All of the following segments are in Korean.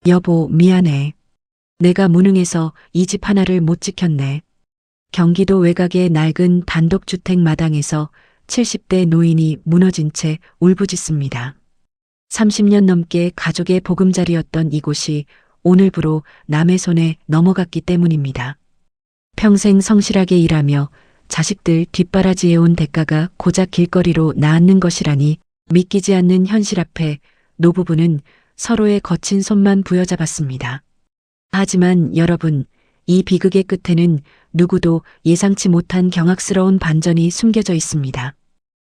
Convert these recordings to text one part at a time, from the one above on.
여보, 미안해. 내가 무능해서 이 집 하나를 못 지켰네. 경기도 외곽의 낡은 단독주택 마당에서 70대 노인이 무너진 채 울부짖습니다. 30년 넘게 가족의 보금자리였던 이곳이 오늘부로 남의 손에 넘어갔기 때문입니다. 평생 성실하게 일하며 자식들 뒷바라지해온 대가가 고작 길거리로 나앉는 것이라니 믿기지 않는 현실 앞에 노부부는 서로의 거친 손만 부여잡았습니다. 하지만 여러분, 이 비극의 끝에는 누구도 예상치 못한 경악스러운 반전이 숨겨져 있습니다.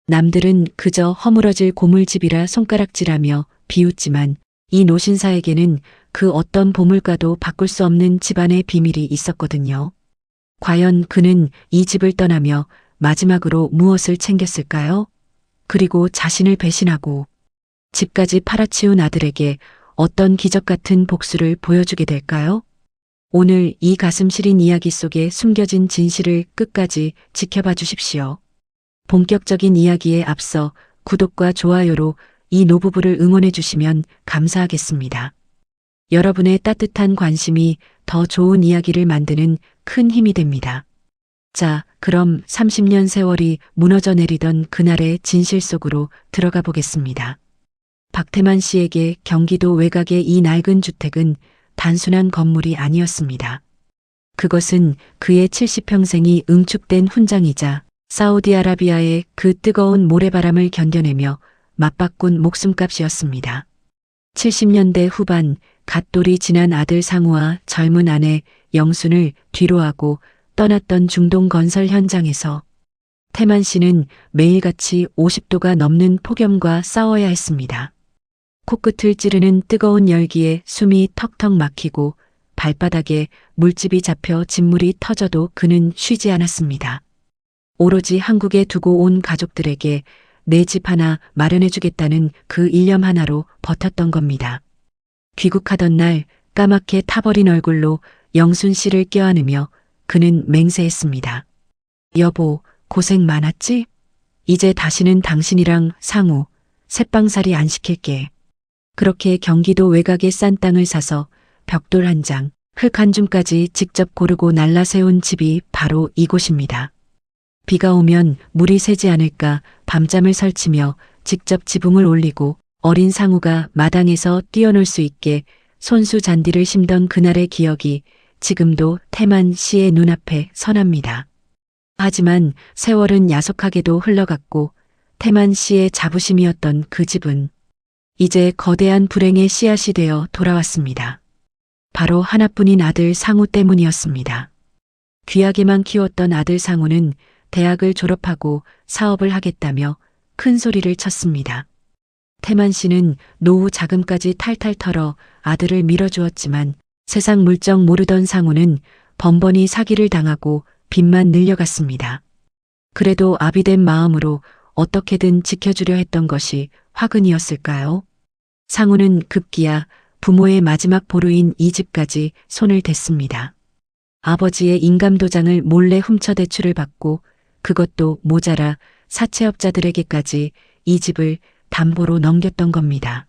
남들은 그저 허물어질 고물집이라 손가락질하며 비웃지만 이 노신사에게는 그 어떤 보물과도 바꿀 수 없는 집안의 비밀이 있었거든요. 과연 그는 이 집을 떠나며 마지막으로 무엇을 챙겼을까요? 그리고 자신을 배신하고 집까지 팔아치운 아들에게 어떤 기적 같은 복수를 보여주게 될까요? 오늘 이 가슴 시린 이야기 속에 숨겨진 진실을 끝까지 지켜봐 주십시오. 본격적인 이야기에 앞서 구독과 좋아요로 이 노부부를 응원해 주시면 감사하겠습니다. 여러분의 따뜻한 관심이 더 좋은 이야기를 만드는 큰 힘이 됩니다. 자, 그럼 30년 세월이 무너져 내리던 그날의 진실 속으로 들어가 보겠습니다. 박태만 씨에게 경기도 외곽의 이 낡은 주택은 단순한 건물이 아니었습니다. 그것은 그의 70평생이 응축된 훈장이자 사우디아라비아의 그 뜨거운 모래바람을 견뎌내며 맞바꾼 목숨값이었습니다. 70년대 후반 갓돌이 지난 아들 상우와 젊은 아내 영순을 뒤로하고 떠났던 중동 건설 현장에서 태만 씨는 매일같이 50도가 넘는 폭염과 싸워야 했습니다. 코끝을 찌르는 뜨거운 열기에 숨이 턱턱 막히고 발바닥에 물집이 잡혀 진물이 터져도 그는 쉬지 않았습니다. 오로지 한국에 두고 온 가족들에게 내 집 하나 마련해주겠다는 그 일념 하나로 버텼던 겁니다. 귀국하던 날 까맣게 타버린 얼굴로 영순 씨를 껴안으며 그는 맹세했습니다. 여보, 고생 많았지? 이제 다시는 당신이랑 상우, 새빵살이 안 시킬게. 그렇게 경기도 외곽의 싼 땅을 사서 벽돌 한 장, 흙 한 줌까지 직접 고르고 날라세운 집이 바로 이곳입니다. 비가 오면 물이 새지 않을까 밤잠을 설치며 직접 지붕을 올리고 어린 상우가 마당에서 뛰어놀 수 있게 손수 잔디를 심던 그날의 기억이 지금도 태만 씨의 눈앞에 선합니다. 하지만 세월은 야속하게도 흘러갔고 태만 씨의 자부심이었던 그 집은 이제 거대한 불행의 씨앗이 되어 돌아왔습니다. 바로 하나뿐인 아들 상우 때문이었습니다. 귀하게만 키웠던 아들 상우는 대학을 졸업하고 사업을 하겠다며 큰 소리를 쳤습니다. 태만 씨는 노후 자금까지 탈탈 털어 아들을 밀어주었지만 세상 물정 모르던 상우는 번번이 사기를 당하고 빚만 늘려갔습니다. 그래도 아비된 마음으로 어떻게든 지켜주려 했던 것이 화근이었을까요? 상우는 급기야 부모의 마지막 보루인 이 집까지 손을 댔습니다. 아버지의 인감도장을 몰래 훔쳐 대출을 받고 그것도 모자라 사채업자들에게까지 이 집을 담보로 넘겼던 겁니다.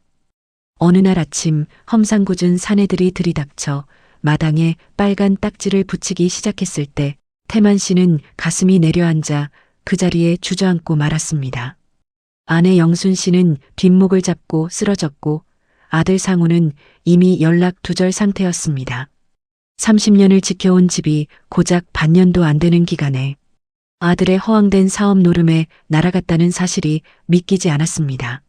어느 날 아침 험상궂은 사내들이 들이닥쳐 마당에 빨간 딱지를 붙이기 시작했을 때 태만 씨는 가슴이 내려앉아 그 자리에 주저앉고 말았습니다. 아내 영순 씨는 뒷목을 잡고 쓰러졌고 아들 상우는 이미 연락 두절 상태였습니다. 30년을 지켜온 집이 고작 반년도 안 되는 기간에 아들의 허황된 사업 노름에 날아갔다는 사실이 믿기지 않았습니다.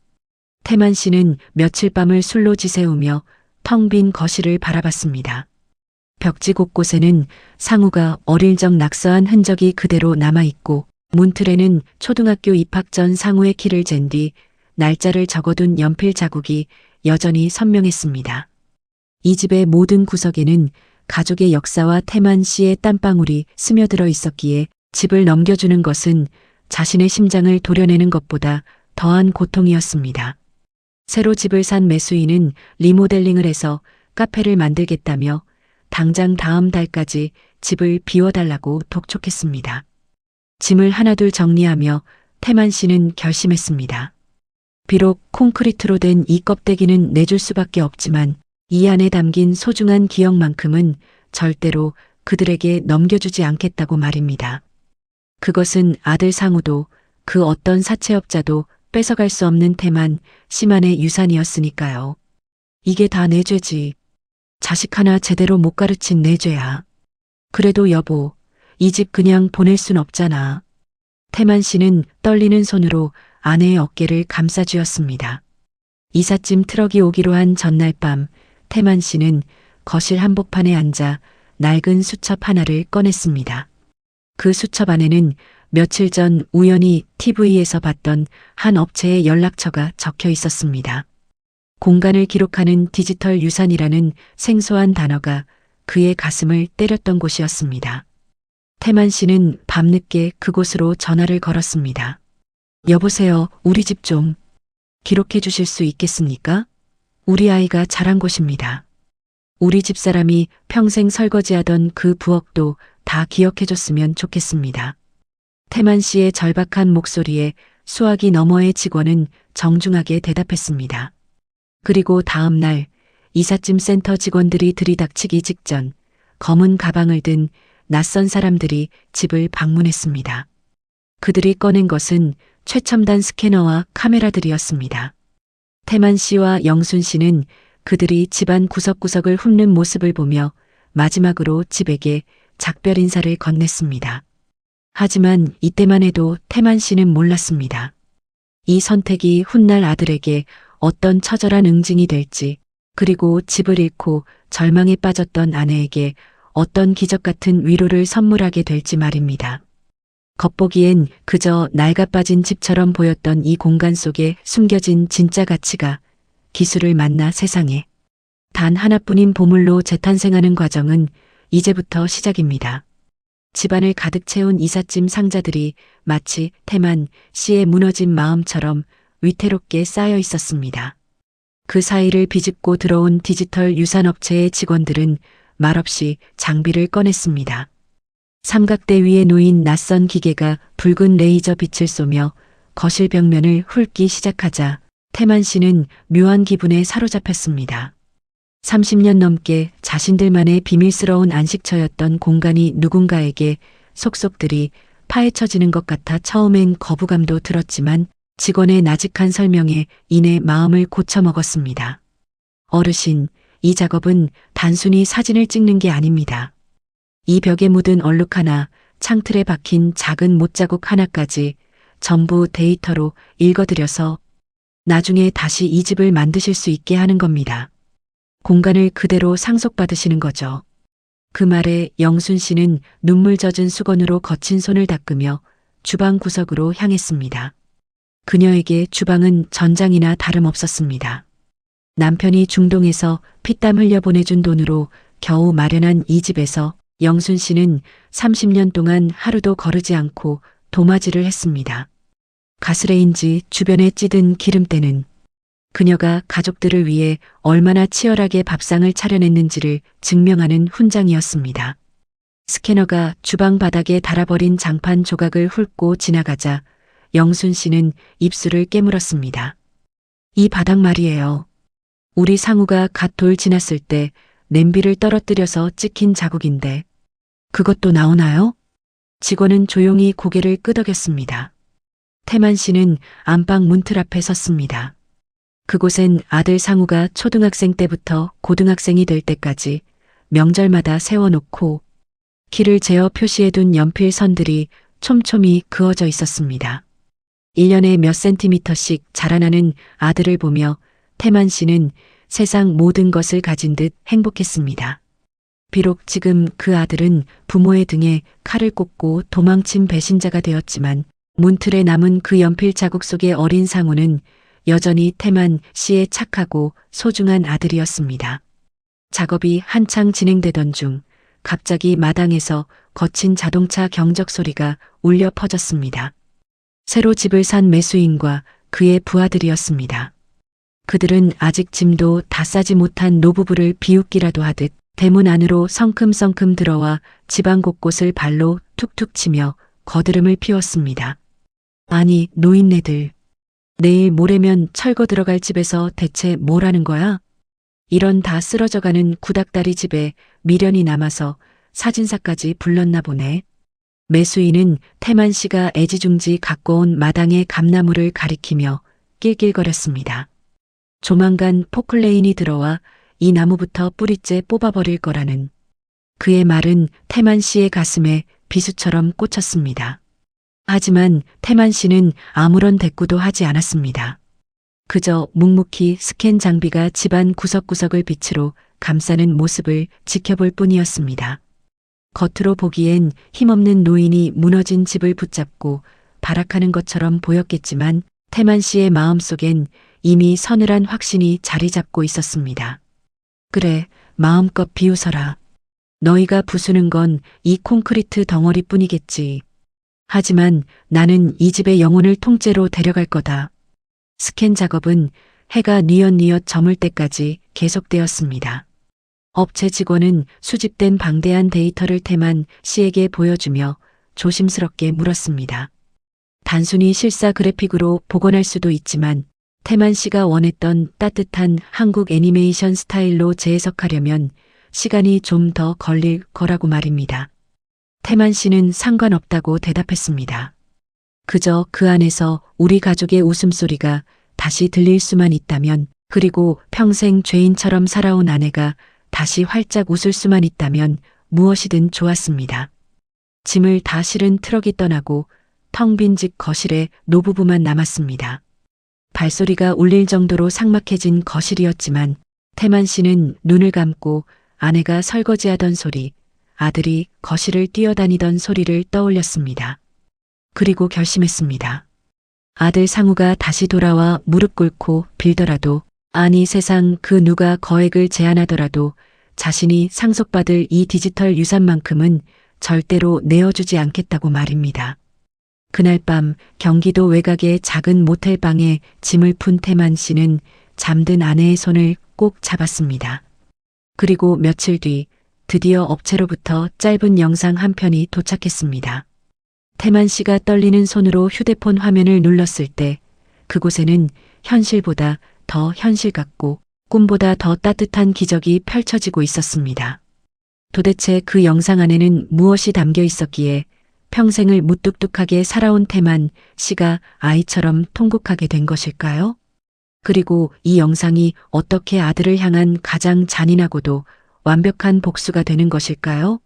태만 씨는 며칠 밤을 술로 지새우며 텅 빈 거실을 바라봤습니다. 벽지 곳곳에는 상우가 어릴 적 낙서한 흔적이 그대로 남아있고 문틀에는 초등학교 입학 전 상우의 키를 잰 뒤 날짜를 적어둔 연필 자국이 여전히 선명했습니다. 이 집의 모든 구석에는 가족의 역사와 태만 씨의 땀방울이 스며들어 있었기에 집을 넘겨주는 것은 자신의 심장을 도려내는 것보다 더한 고통이었습니다. 새로 집을 산 매수인은 리모델링을 해서 카페를 만들겠다며 당장 다음 달까지 집을 비워달라고 독촉했습니다. 짐을 하나둘 정리하며 태만 씨는 결심했습니다. 비록 콘크리트로 된 이 껍데기는 내줄 수밖에 없지만 이 안에 담긴 소중한 기억만큼은 절대로 그들에게 넘겨주지 않겠다고 말입니다. 그것은 아들 상우도 그 어떤 사채업자도 뺏어갈 수 없는 태만 씨만의 유산이었으니까요. 이게 다 내 죄지. 자식 하나 제대로 못 가르친 내 죄야. 그래도 여보, 이 집 그냥 보낼 순 없잖아. 태만 씨는 떨리는 손으로 아내의 어깨를 감싸쥐었습니다. 이삿짐 트럭이 오기로 한 전날 밤 태만 씨는 거실 한복판에 앉아 낡은 수첩 하나를 꺼냈습니다. 그 수첩 안에는 며칠 전 우연히 TV에서 봤던 한 업체의 연락처가 적혀 있었습니다. 공간을 기록하는 디지털 유산이라는 생소한 단어가 그의 가슴을 때렸던 곳이었습니다. 태만 씨는 밤늦게 그곳으로 전화를 걸었습니다. 여보세요, 우리 집 좀 기록해 주실 수 있겠습니까? 우리 아이가 자란 곳입니다. 우리 집 사람이 평생 설거지하던 그 부엌도 다 기억해 줬으면 좋겠습니다. 태만 씨의 절박한 목소리에 수화기 너머의 직원은 정중하게 대답했습니다. 그리고 다음 날 이삿짐 센터 직원들이 들이닥치기 직전 검은 가방을 든 낯선 사람들이 집을 방문했습니다. 그들이 꺼낸 것은 최첨단 스캐너와 카메라들이었습니다. 태만 씨와 영순 씨는 그들이 집안 구석구석을 훑는 모습을 보며 마지막으로 집에게 작별 인사를 건넸습니다. 하지만 이때만 해도 태만 씨는 몰랐습니다. 이 선택이 훗날 아들에게 어떤 처절한 응징이 될지, 그리고 집을 잃고 절망에 빠졌던 아내에게 어떤 기적 같은 위로를 선물하게 될지 말입니다. 겉보기엔 그저 낡아빠진 집처럼 보였던 이 공간 속에 숨겨진 진짜 가치가 기술을 만나 세상에 단 하나뿐인 보물로 재탄생하는 과정은 이제부터 시작입니다. 집안을 가득 채운 이삿짐 상자들이 마치 태만 씨의 무너진 마음처럼 위태롭게 쌓여 있었습니다. 그 사이를 비집고 들어온 디지털 유산업체의 직원들은 말없이 장비를 꺼냈습니다. 삼각대 위에 놓인 낯선 기계가 붉은 레이저 빛을 쏘며 거실 벽면을 훑기 시작하자 태만 씨는 묘한 기분에 사로잡혔습니다. 30년 넘게 자신들만의 비밀스러운 안식처였던 공간이 누군가에게 속속들이 파헤쳐지는 것 같아 처음엔 거부감도 들었지만 직원의 나직한 설명에 이내 마음을 고쳐먹었습니다. 어르신, 이 작업은 단순히 사진을 찍는 게 아닙니다. 이 벽에 묻은 얼룩 하나, 창틀에 박힌 작은 못자국 하나까지 전부 데이터로 읽어드려서 나중에 다시 이 집을 만드실 수 있게 하는 겁니다. 공간을 그대로 상속받으시는 거죠. 그 말에 영순 씨는 눈물 젖은 수건으로 거친 손을 닦으며 주방 구석으로 향했습니다. 그녀에게 주방은 전장이나 다름없었습니다. 남편이 중동에서 피땀 흘려 보내준 돈으로 겨우 마련한 이 집에서 영순 씨는 30년 동안 하루도 거르지 않고 도마질을 했습니다. 가스레인지 주변에 찌든 기름때는 그녀가 가족들을 위해 얼마나 치열하게 밥상을 차려냈는지를 증명하는 훈장이었습니다. 스캐너가 주방 바닥에 달아버린 장판 조각을 훑고 지나가자 영순 씨는 입술을 깨물었습니다. 이 바닥 말이에요. 우리 상우가 갓 돌 지났을 때 냄비를 떨어뜨려서 찍힌 자국인데 그것도 나오나요? 직원은 조용히 고개를 끄덕였습니다. 태만 씨는 안방 문틀 앞에 섰습니다. 그곳엔 아들 상우가 초등학생 때부터 고등학생이 될 때까지 명절마다 세워놓고 키를 재어 표시해둔 연필 선들이 촘촘히 그어져 있었습니다. 1년에 몇 센티미터씩 자라나는 아들을 보며 태만 씨는 세상 모든 것을 가진 듯 행복했습니다. 비록 지금 그 아들은 부모의 등에 칼을 꽂고 도망친 배신자가 되었지만 문틀에 남은 그 연필 자국 속의 어린 상우는 여전히 태만 씨의 착하고 소중한 아들이었습니다. 작업이 한창 진행되던 중 갑자기 마당에서 거친 자동차 경적 소리가 울려 퍼졌습니다. 새로 집을 산 매수인과 그의 부하들이었습니다. 그들은 아직 짐도 다 싸지 못한 노부부를 비웃기라도 하듯 대문 안으로 성큼성큼 들어와 집안 곳곳을 발로 툭툭 치며 거드름을 피웠습니다. 아니, 노인네들. 내일 모레면 철거 들어갈 집에서 대체 뭘 하는 거야? 이런 다 쓰러져가는 구닥다리 집에 미련이 남아서 사진사까지 불렀나 보네. 매수인은 태만 씨가 애지중지 갖고 온 마당의 감나무를 가리키며 낄낄거렸습니다. 조만간 포클레인이 들어와 이 나무부터 뿌리째 뽑아버릴 거라는 그의 말은 태만 씨의 가슴에 비수처럼 꽂혔습니다. 하지만 태만 씨는 아무런 대꾸도 하지 않았습니다. 그저 묵묵히 스캔 장비가 집안 구석구석을 빛으로 감싸는 모습을 지켜볼 뿐이었습니다. 겉으로 보기엔 힘없는 노인이 무너진 집을 붙잡고 발악하는 것처럼 보였겠지만 태만 씨의 마음속엔 이미 서늘한 확신이 자리 잡고 있었습니다. 그래, 마음껏 비웃어라. 너희가 부수는 건 이 콘크리트 덩어리뿐이겠지. 하지만 나는 이 집의 영혼을 통째로 데려갈 거다. 스캔 작업은 해가 뉘엿뉘엿 저물 때까지 계속되었습니다. 업체 직원은 수집된 방대한 데이터를 태만 씨에게 보여주며 조심스럽게 물었습니다. 단순히 실사 그래픽으로 복원할 수도 있지만 태만 씨가 원했던 따뜻한 한국 애니메이션 스타일로 재해석하려면 시간이 좀 더 걸릴 거라고 말입니다. 태만 씨는 상관없다고 대답했습니다. 그저 그 안에서 우리 가족의 웃음소리가 다시 들릴 수만 있다면, 그리고 평생 죄인처럼 살아온 아내가 다시 활짝 웃을 수만 있다면 무엇이든 좋았습니다. 짐을 다 실은 트럭이 떠나고 텅 빈 집 거실에 노부부만 남았습니다. 발소리가 울릴 정도로 삭막해진 거실이었지만 태만 씨는 눈을 감고 아내가 설거지하던 소리, 아들이 거실을 뛰어다니던 소리를 떠올렸습니다. 그리고 결심했습니다. 아들 상우가 다시 돌아와 무릎 꿇고 빌더라도, 아니 세상 그 누가 거액을 제안하더라도 자신이 상속받을 이 디지털 유산만큼은 절대로 내어주지 않겠다고 말입니다. 그날 밤 경기도 외곽의 작은 모텔 방에 짐을 푼 태만 씨는 잠든 아내의 손을 꼭 잡았습니다. 그리고 며칠 뒤 드디어 업체로부터 짧은 영상 한 편이 도착했습니다. 태만 씨가 떨리는 손으로 휴대폰 화면을 눌렀을 때 그곳에는 현실보다 더 현실 같고 꿈보다 더 따뜻한 기적이 펼쳐지고 있었습니다. 도대체 그 영상 안에는 무엇이 담겨 있었기에 평생을 무뚝뚝하게 살아온 태만 씨가 아이처럼 통곡하게 된 것일까요? 그리고 이 영상이 어떻게 아들을 향한 가장 잔인하고도 완벽한 복수가 되는 것일까요?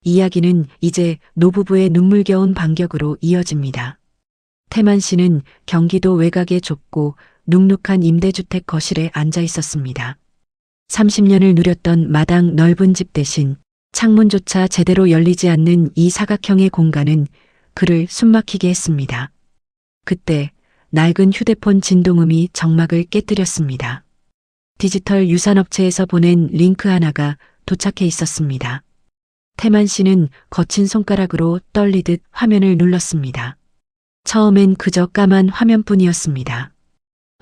이야기는 이제 노부부의 눈물겨운 반격으로 이어집니다. 태만 씨는 경기도 외곽의 좁고 눅눅한 임대주택 거실에 앉아 있었습니다. 30년을 누렸던 마당 넓은 집 대신 창문조차 제대로 열리지 않는 이 사각형의 공간은 그를 숨막히게 했습니다. 그때 낡은 휴대폰 진동음이 정막을 깨뜨렸습니다. 디지털 유산업체에서 보낸 링크 하나가 도착해 있었습니다. 태만 씨는 거친 손가락으로 떨리듯 화면을 눌렀습니다. 처음엔 그저 까만 화면뿐이었습니다.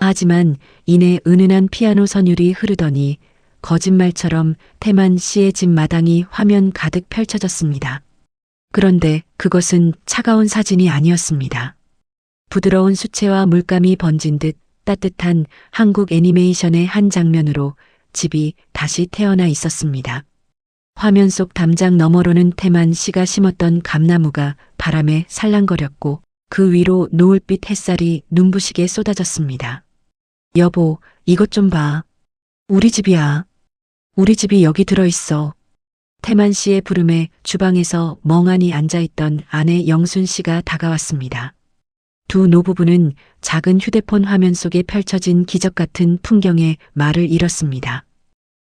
하지만 이내 은은한 피아노 선율이 흐르더니 거짓말처럼 태만 씨의 집 마당이 화면 가득 펼쳐졌습니다. 그런데 그것은 차가운 사진이 아니었습니다. 부드러운 수채화 물감이 번진 듯 따뜻한 한국 애니메이션의 한 장면으로 집이 다시 태어나 있었습니다. 화면 속 담장 너머로는 태만 씨가 심었던 감나무가 바람에 살랑거렸고 그 위로 노을빛 햇살이 눈부시게 쏟아졌습니다. 여보, 이것 좀 봐. 우리 집이야. 우리 집이 여기 들어있어. 태만 씨의 부름에 주방에서 멍하니 앉아있던 아내 영순 씨가 다가왔습니다. 두 노부부는 작은 휴대폰 화면 속에 펼쳐진 기적 같은 풍경에 말을 잃었습니다.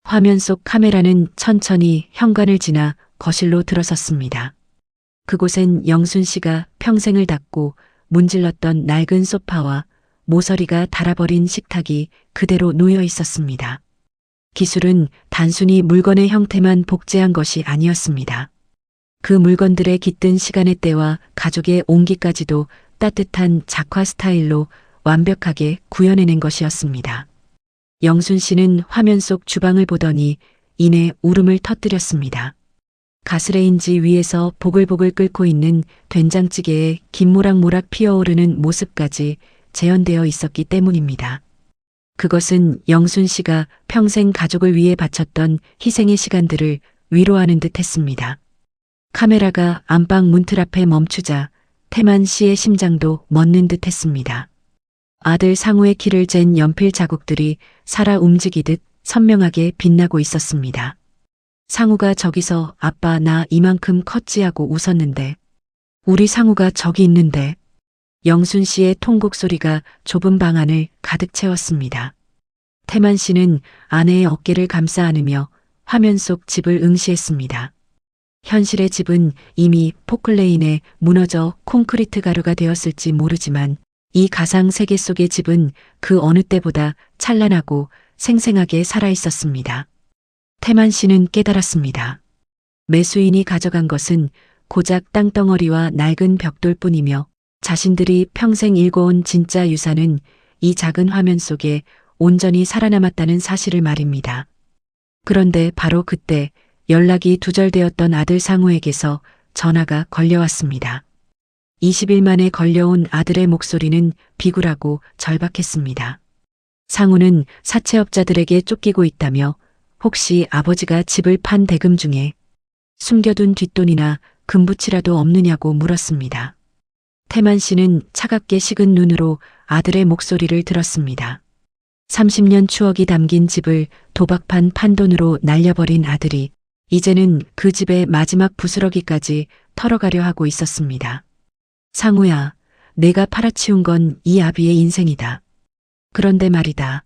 화면 속 카메라는 천천히 현관을 지나 거실로 들어섰습니다. 그곳엔 영순 씨가 평생을 닦고 문질렀던 낡은 소파와 모서리가 닳아버린 식탁이 그대로 놓여 있었습니다. 기술은 단순히 물건의 형태만 복제한 것이 아니었습니다. 그 물건들의 깃든 시간의 때와 가족의 온기까지도 따뜻한 작화 스타일로 완벽하게 구현해낸 것이었습니다. 영순 씨는 화면 속 주방을 보더니 이내 울음을 터뜨렸습니다. 가스레인지 위에서 보글보글 끓고 있는 된장찌개에 김모락모락 피어오르는 모습까지 재현되어 있었기 때문입니다. 그것은 영순 씨가 평생 가족을 위해 바쳤던 희생의 시간들을 위로하는 듯 했습니다. 카메라가 안방 문틀 앞에 멈추자 태만 씨의 심장도 멎는 듯 했습니다. 아들 상우의 키를 잰 연필 자국들이 살아 움직이듯 선명하게 빛나고 있었습니다. 상우가 저기서 아빠 나 이만큼 컸지 하고 웃었는데 우리 상우가 저기 있는데 영순 씨의 통곡 소리가 좁은 방 안을 가득 채웠습니다. 태만 씨는 아내의 어깨를 감싸 안으며 화면 속 집을 응시했습니다. 현실의 집은 이미 포클레인에 무너져 콘크리트 가루가 되었을지 모르지만 이 가상 세계 속의 집은 그 어느 때보다 찬란하고 생생하게 살아 있었습니다. 태만 씨는 깨달았습니다. 매수인이 가져간 것은 고작 땅덩어리와 낡은 벽돌뿐이며 자신들이 평생 일궈온 진짜 유산은 이 작은 화면 속에 온전히 살아남았다는 사실을 말입니다. 그런데 바로 그때 연락이 두절되었던 아들 상우에게서 전화가 걸려왔습니다. 20일 만에 걸려온 아들의 목소리는 비굴하고 절박했습니다. 상우는 사채업자들에게 쫓기고 있다며 혹시 아버지가 집을 판 대금 중에 숨겨둔 뒷돈이나 금붙이라도 없느냐고 물었습니다. 태만 씨는 차갑게 식은 눈으로 아들의 목소리를 들었습니다. 30년 추억이 담긴 집을 도박판 판돈으로 날려버린 아들이 이제는 그 집의 마지막 부스러기까지 털어가려 하고 있었습니다. 상우야, 내가 팔아치운 건 이 아비의 인생이다. 그런데 말이다.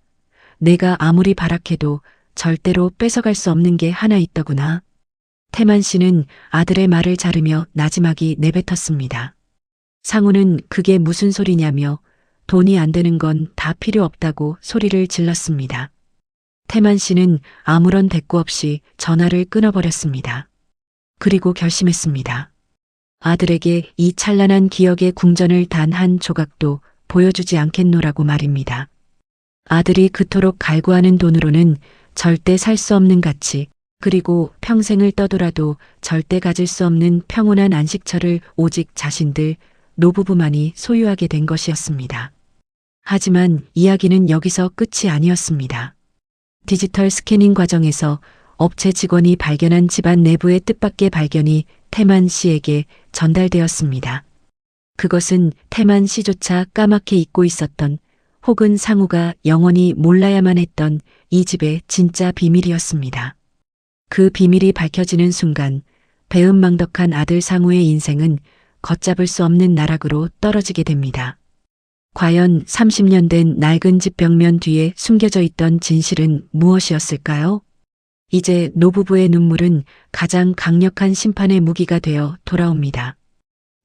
내가 아무리 발악해도 절대로 뺏어갈 수 없는 게 하나 있더구나. 태만 씨는 아들의 말을 자르며 나지막이 내뱉었습니다. 상우는 그게 무슨 소리냐며 돈이 안 되는 건 다 필요 없다고 소리를 질렀습니다. 태만 씨는 아무런 대꾸 없이 전화를 끊어버렸습니다. 그리고 결심했습니다. 아들에게 이 찬란한 기억의 궁전을 단 한 조각도 보여주지 않겠노라고 말입니다. 아들이 그토록 갈구하는 돈으로는 절대 살 수 없는 가치, 그리고 평생을 떠돌아도 절대 가질 수 없는 평온한 안식처를 오직 자신들, 노부부만이 소유하게 된 것이었습니다. 하지만 이야기는 여기서 끝이 아니었습니다. 디지털 스캐닝 과정에서 업체 직원이 발견한 집안 내부의 뜻밖의 발견이 태만 씨에게 전달되었습니다. 그것은 태만 씨조차 까맣게 잊고 있었던 혹은 상우가 영원히 몰라야만 했던 이 집의 진짜 비밀이었습니다. 그 비밀이 밝혀지는 순간 배은망덕한 아들 상우의 인생은 걷잡을 수 없는 나락으로 떨어지게 됩니다. 과연 30년 된 낡은 집 벽면 뒤에 숨겨져 있던 진실은 무엇이었을까요? 이제 노부부의 눈물은 가장 강력한 심판의 무기가 되어 돌아옵니다.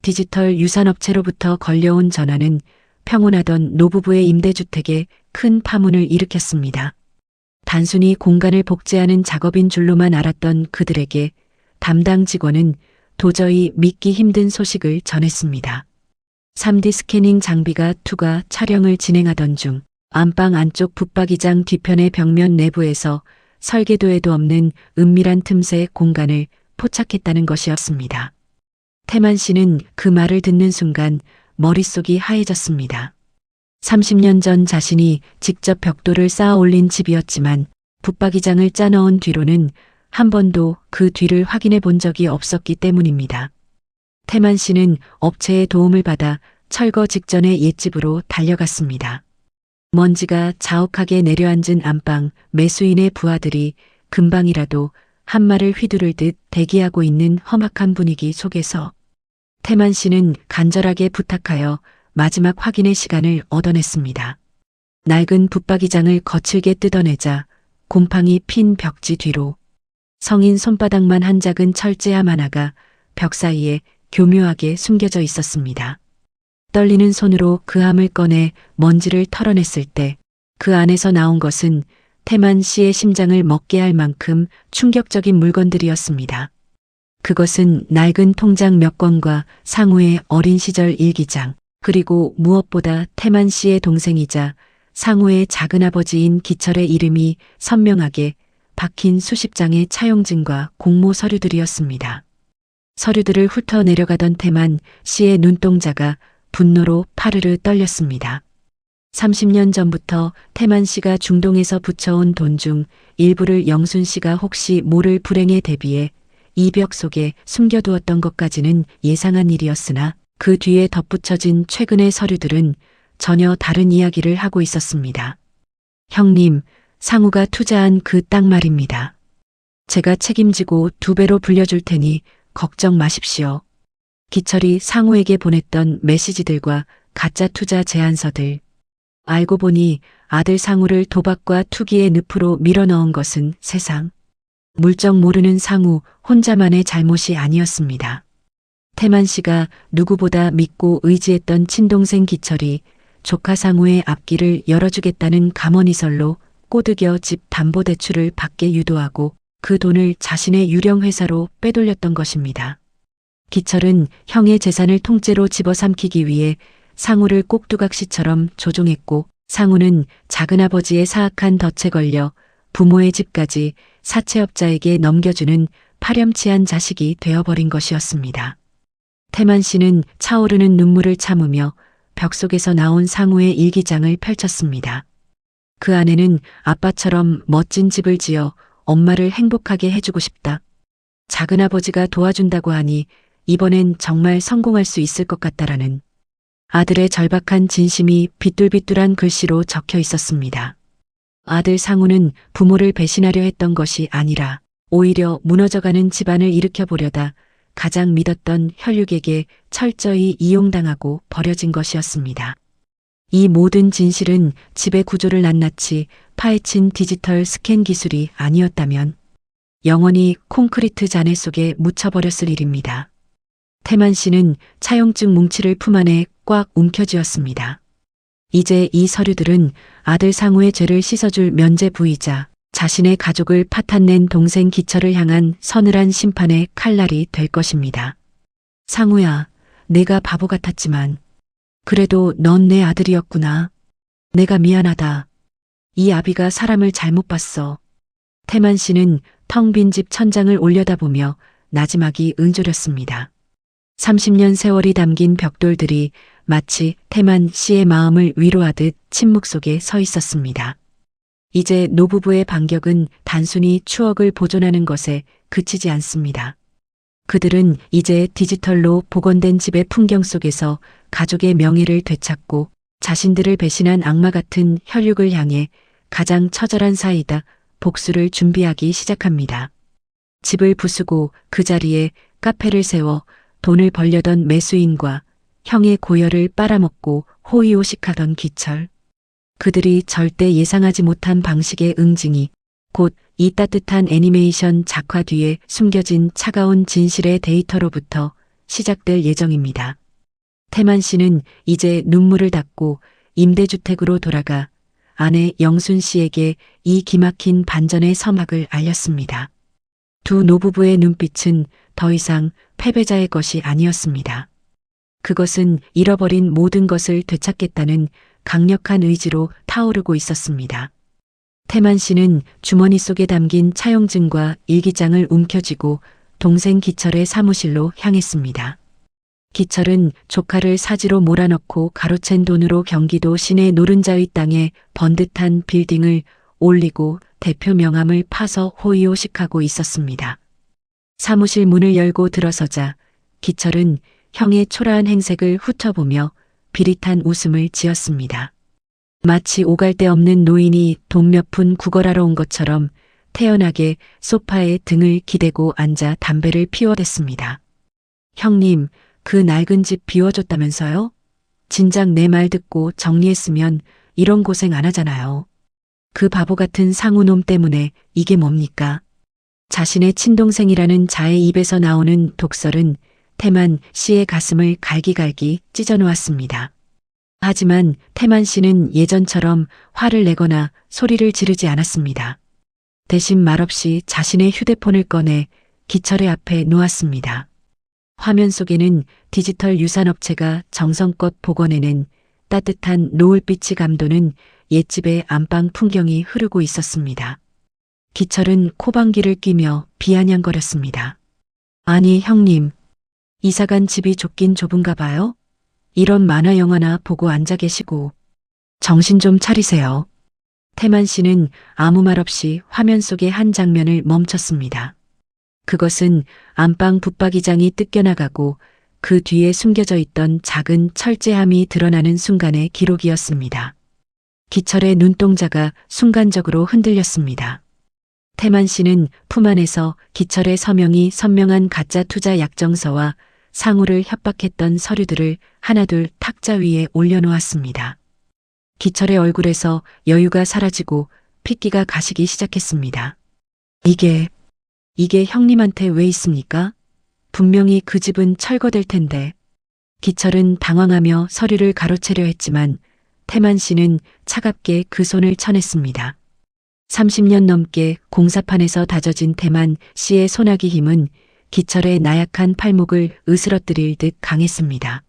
디지털 유산업체로부터 걸려온 전화는 평온하던 노부부의 임대주택에 큰 파문을 일으켰습니다. 단순히 공간을 복제하는 작업인 줄로만 알았던 그들에게 담당 직원은 도저히 믿기 힘든 소식을 전했습니다. 3D 스캐닝 장비가 투과 촬영을 진행하던 중 안방 안쪽 붙박이장 뒤편의 벽면 내부에서 설계도에도 없는 은밀한 틈새 공간을 포착했다는 것이었습니다. 태만 씨는 그 말을 듣는 순간 머릿속이 하얘졌습니다. 30년 전 자신이 직접 벽돌을 쌓아 올린 집이었지만 붙박이장을 짜넣은 뒤로는 한 번도 그 뒤를 확인해 본 적이 없었기 때문입니다. 태만 씨는 업체의 도움을 받아 철거 직전의 옛집으로 달려갔습니다. 먼지가 자욱하게 내려앉은 안방 매수인의 부하들이 금방이라도 한 말을 휘두를 듯 대기하고 있는 험악한 분위기 속에서 태만 씨는 간절하게 부탁하여 마지막 확인의 시간을 얻어냈습니다. 낡은 붙박이장을 거칠게 뜯어내자 곰팡이 핀 벽지 뒤로 성인 손바닥만 한 작은 철제함 하나가 벽 사이에 교묘하게 숨겨져 있었습니다. 떨리는 손으로 그 함을 꺼내 먼지를 털어냈을 때 그 안에서 나온 것은 태만 씨의 심장을 먹게 할 만큼 충격적인 물건들이었습니다. 그것은 낡은 통장 몇 권과 상우의 어린 시절 일기장, 그리고 무엇보다 태만 씨의 동생이자 상우의 작은아버지인 기철의 이름이 선명하게 박힌 수십 장의 차용증과 공모 서류들이었습니다. 서류들을 훑어 내려가던 태만 씨의 눈동자가 분노로 파르르 떨렸습니다. 30년 전부터 태만 씨가 중동에서 붙여온 돈 중 일부를 영순 씨가 혹시 모를 불행에 대비해 이 벽 속에 숨겨두었던 것까지는 예상한 일이었으나 그 뒤에 덧붙여진 최근의 서류들은 전혀 다른 이야기를 하고 있었습니다. 형님, 상우가 투자한 그 땅 말입니다. 제가 책임지고 2배로 불려줄 테니 걱정 마십시오. 기철이 상우에게 보냈던 메시지들과 가짜 투자 제안서들. 알고 보니 아들 상우를 도박과 투기의 늪으로 밀어넣은 것은 세상. 물정 모르는 상우 혼자만의 잘못이 아니었습니다. 태만 씨가 누구보다 믿고 의지했던 친동생 기철이 조카 상우의 앞길을 열어주겠다는 감언이설로 꼬드겨 집 담보대출을 받게 유도하고 그 돈을 자신의 유령 회사로 빼돌렸던 것입니다. 기철은 형의 재산을 통째로 집어삼키기 위해 상우를 꼭두각시처럼 조종했고 상우는 작은아버지의 사악한 덫에 걸려 부모의 집까지 사채업자에게 넘겨주는 파렴치한 자식이 되어버린 것이었습니다. 태만 씨는 차오르는 눈물을 참으며 벽 속에서 나온 상우의 일기장을 펼쳤습니다. 그 안에는 아빠처럼 멋진 집을 지어 엄마를 행복하게 해주고 싶다. 작은아버지가 도와준다고 하니 이번엔 정말 성공할 수 있을 것 같다라는 아들의 절박한 진심이 비뚤비뚤한 글씨로 적혀 있었습니다. 아들 상우는 부모를 배신하려 했던 것이 아니라 오히려 무너져가는 집안을 일으켜보려다 가장 믿었던 혈육에게 철저히 이용당하고 버려진 것이었습니다. 이 모든 진실은 집의 구조를 낱낱이 파헤친 디지털 스캔 기술이 아니었다면 영원히 콘크리트 잔해 속에 묻혀버렸을 일입니다. 태만 씨는 차용증 뭉치를 품 안에 꽉 움켜쥐었습니다. 이제 이 서류들은 아들 상우의 죄를 씻어줄 면죄부이자 자신의 가족을 파탄낸 동생 기철을 향한 서늘한 심판의 칼날이 될 것입니다. 상우야, 내가 바보 같았지만 그래도 넌 내 아들이었구나. 내가 미안하다. 이 아비가 사람을 잘못 봤어. 태만 씨는 텅 빈 집 천장을 올려다보며 나지막이 응조렸습니다. 30년 세월이 담긴 벽돌들이 마치 태만 씨의 마음을 위로하듯 침묵 속에 서 있었습니다. 이제 노부부의 반격은 단순히 추억을 보존하는 것에 그치지 않습니다. 그들은 이제 디지털로 복원된 집의 풍경 속에서 가족의 명예를 되찾고 자신들을 배신한 악마 같은 혈육을 향해 가장 처절한 사이다 복수를 준비하기 시작합니다. 집을 부수고 그 자리에 카페를 세워 돈을 벌려던 매수인과 형의 고열을 빨아먹고 호의호식하던 기철. 그들이 절대 예상하지 못한 방식의 응징이 곧 이 따뜻한 애니메이션 작화 뒤에 숨겨진 차가운 진실의 데이터로부터 시작될 예정입니다. 태만 씨는 이제 눈물을 닦고 임대주택으로 돌아가 아내 영순 씨에게 이 기막힌 반전의 서막을 알렸습니다. 두 노부부의 눈빛은 더 이상 패배자의 것이 아니었습니다. 그것은 잃어버린 모든 것을 되찾겠다는 강력한 의지로 타오르고 있었습니다. 태만 씨는 주머니 속에 담긴 차용증과 일기장을 움켜쥐고 동생 기철의 사무실로 향했습니다. 기철은 조카를 사지로 몰아넣고 가로챈 돈으로 경기도 시내 노른자의 땅에 번듯한 빌딩을 올리고 대표 명함을 파서 호의호식하고 있었습니다. 사무실 문을 열고 들어서자 기철은 형의 초라한 행색을 훑어보며 비릿한 웃음을 지었습니다. 마치 오갈 데 없는 노인이 돈 몇 푼 구걸하러 온 것처럼 태연하게 소파에 등을 기대고 앉아 담배를 피워댔습니다. 형님, 그 낡은 집 비워줬다면서요? 진작 내 말 듣고 정리했으면 이런 고생 안 하잖아요. 그 바보 같은 상우놈 때문에 이게 뭡니까? 자신의 친동생이라는 자의 입에서 나오는 독설은 태만 씨의 가슴을 갈기갈기 찢어놓았습니다. 하지만 태만 씨는 예전처럼 화를 내거나 소리를 지르지 않았습니다. 대신 말없이 자신의 휴대폰을 꺼내 기철의 앞에 놓았습니다. 화면 속에는 디지털 유산업체가 정성껏 복원해낸 따뜻한 노을빛이 감도는 옛집의 안방 풍경이 흐르고 있었습니다. 기철은 코방귀를 뀌며 비아냥거렸습니다. 아니 형님, 이사간 집이 좁긴 좁은가 봐요? 이런 만화 영화나 보고 앉아 계시고 정신 좀 차리세요. 태만 씨는 아무 말 없이 화면 속의 한 장면을 멈췄습니다. 그것은 안방 붙박이장이 뜯겨나가고 그 뒤에 숨겨져 있던 작은 철제함이 드러나는 순간의 기록이었습니다. 기철의 눈동자가 순간적으로 흔들렸습니다. 태만 씨는 품 안에서 기철의 서명이 선명한 가짜 투자 약정서와 상우를 협박했던 서류들을 하나둘 탁자 위에 올려놓았습니다. 기철의 얼굴에서 여유가 사라지고 핏기가 가시기 시작했습니다. 이게 형님한테 왜 있습니까? 분명히 그 집은 철거될 텐데. 기철은 당황하며 서류를 가로채려 했지만 태만 씨는 차갑게 그 손을 쳐냈습니다. 30년 넘게 공사판에서 다져진 태만 씨의 소나기 힘은 기철의 나약한 팔목을 으스러뜨릴 듯 강했습니다.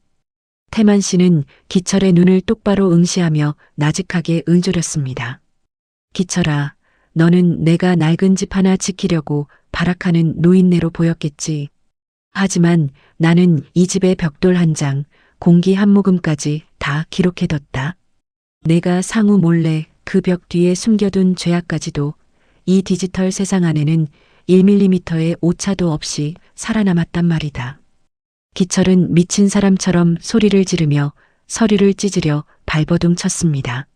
태만 씨는 기철의 눈을 똑바로 응시하며 나직하게 응조렸습니다. 기철아, 너는 내가 낡은 집 하나 지키려고 발악하는 노인네로 보였겠지. 하지만 나는 이 집의 벽돌 한 장, 공기 한 모금까지 다 기록해뒀다. 내가 상우 몰래 그 벽 뒤에 숨겨둔 죄악까지도 이 디지털 세상 안에는 1mm의 오차도 없이 살아남았단 말이다. 기철은 미친 사람처럼 소리를 지르며 서류를 찢으려 발버둥 쳤습니다.